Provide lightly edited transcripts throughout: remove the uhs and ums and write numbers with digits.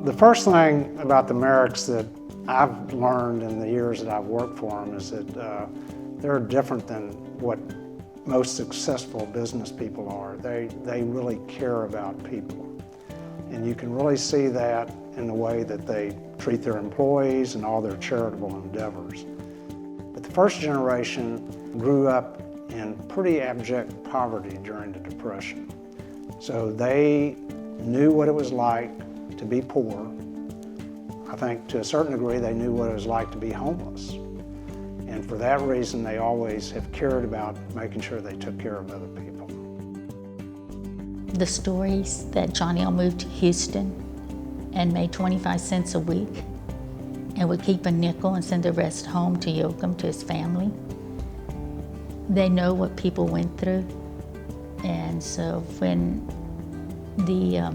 The first thing about the Mareks that I've learned in the years that I've worked for them is that they're different than what most successful business people are. They really care about people. And you can really see that in the way that they treat their employees and all their charitable endeavors. But the first generation grew up in pretty abject poverty during the Depression. So they knew what it was like to be poor. I think to a certain degree they knew what it was like to be homeless. And for that reason they always have cared about making sure they took care of other people. The stories that Johnny L moved to Houston and made 25 cents a week and would keep a nickel and send the rest home to Yoakum to his family. They know what people went through. And so when the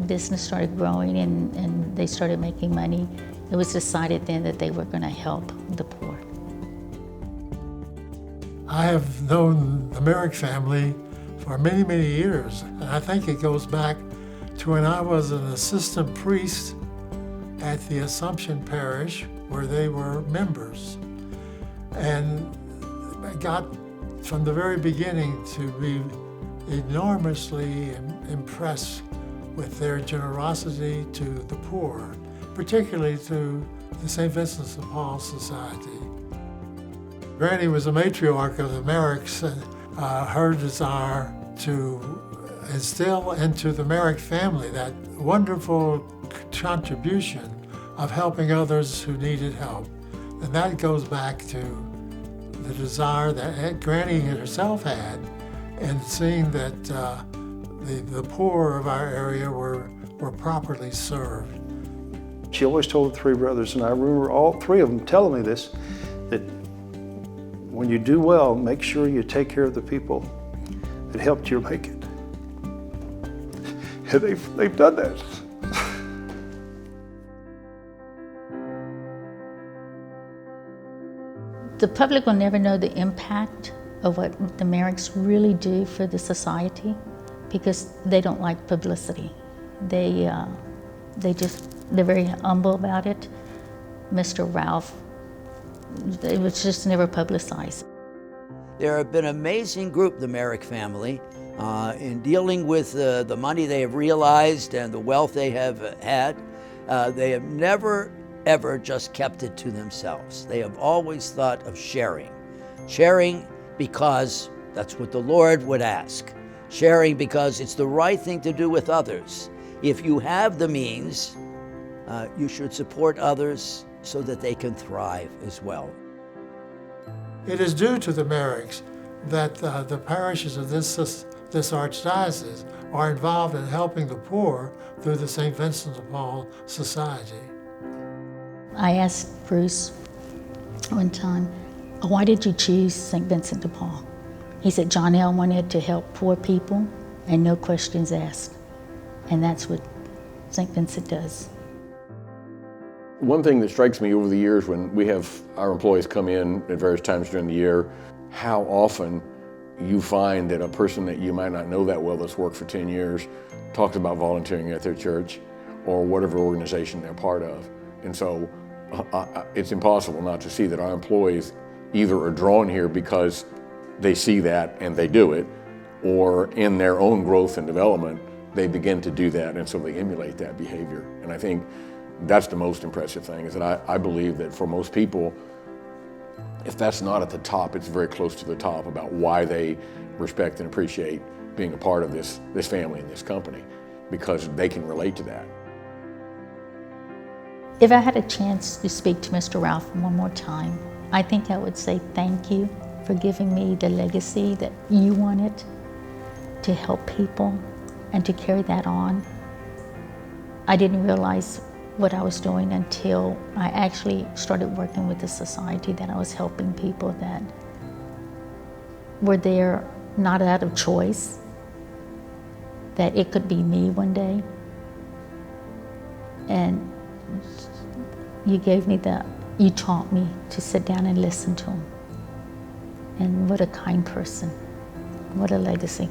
business started growing and they started making money, it was decided then that they were going to help the poor. I have known the Marek family for many, many years. And I think it goes back to when I was an assistant priest at the Assumption Parish where they were members. And I got from the very beginning to be enormously impressed with their generosity to the poor, particularly to the St. Vincent de Paul Society. Granny was a matriarch of the Mareks, and her desire to instill into the Marek family that wonderful contribution of helping others who needed help. And that goes back to the desire that Granny herself had in seeing that the poor of our area were properly served. She always told the three brothers, and I remember all three of them telling me this, that when you do well, make sure you take care of the people that helped you make it. And they've done that. The public will never know the impact of what the Mareks really do for the society because they don't like publicity. They're very humble about it. Mr. Ralph, it was just never publicized. They're an amazing group, the Marek family, in dealing with the money they have realized and the wealth they have had. They have never, ever just kept it to themselves. They have always thought of sharing. Sharing because that's what the Lord would ask. Sharing because it's the right thing to do with others. If you have the means, you should support others so that they can thrive as well. It is due to the Mareks that the parishes of this Archdiocese are involved in helping the poor through the St. Vincent de Paul Society. I asked Bruce one time, why did you choose St. Vincent de Paul? He said John L. wanted to help poor people and no questions asked. And that's what St. Vincent does. One thing that strikes me over the years when we have our employees come in at various times during the year, how often you find that a person that you might not know that well that's worked for 10 years talks about volunteering at their church or whatever organization they're part of. And so it's impossible not to see that our employees either are drawn here because they see that and they do it, or in their own growth and development, they begin to do that, and so they emulate that behavior. And I think that's the most impressive thing, is that I believe that for most people, if that's not at the top, it's very close to the top about why they respect and appreciate being a part of this family and this company, because they can relate to that. If I had a chance to speak to Mr. Ralph one more time, I think I would say thank you for giving me the legacy that you wanted to help people and to carry that on. I didn't realize what I was doing until I actually started working with the society, that I was helping people that were there not out of choice, that it could be me one day. And you taught me to sit down and listen to them. And what a kind person, what a legacy.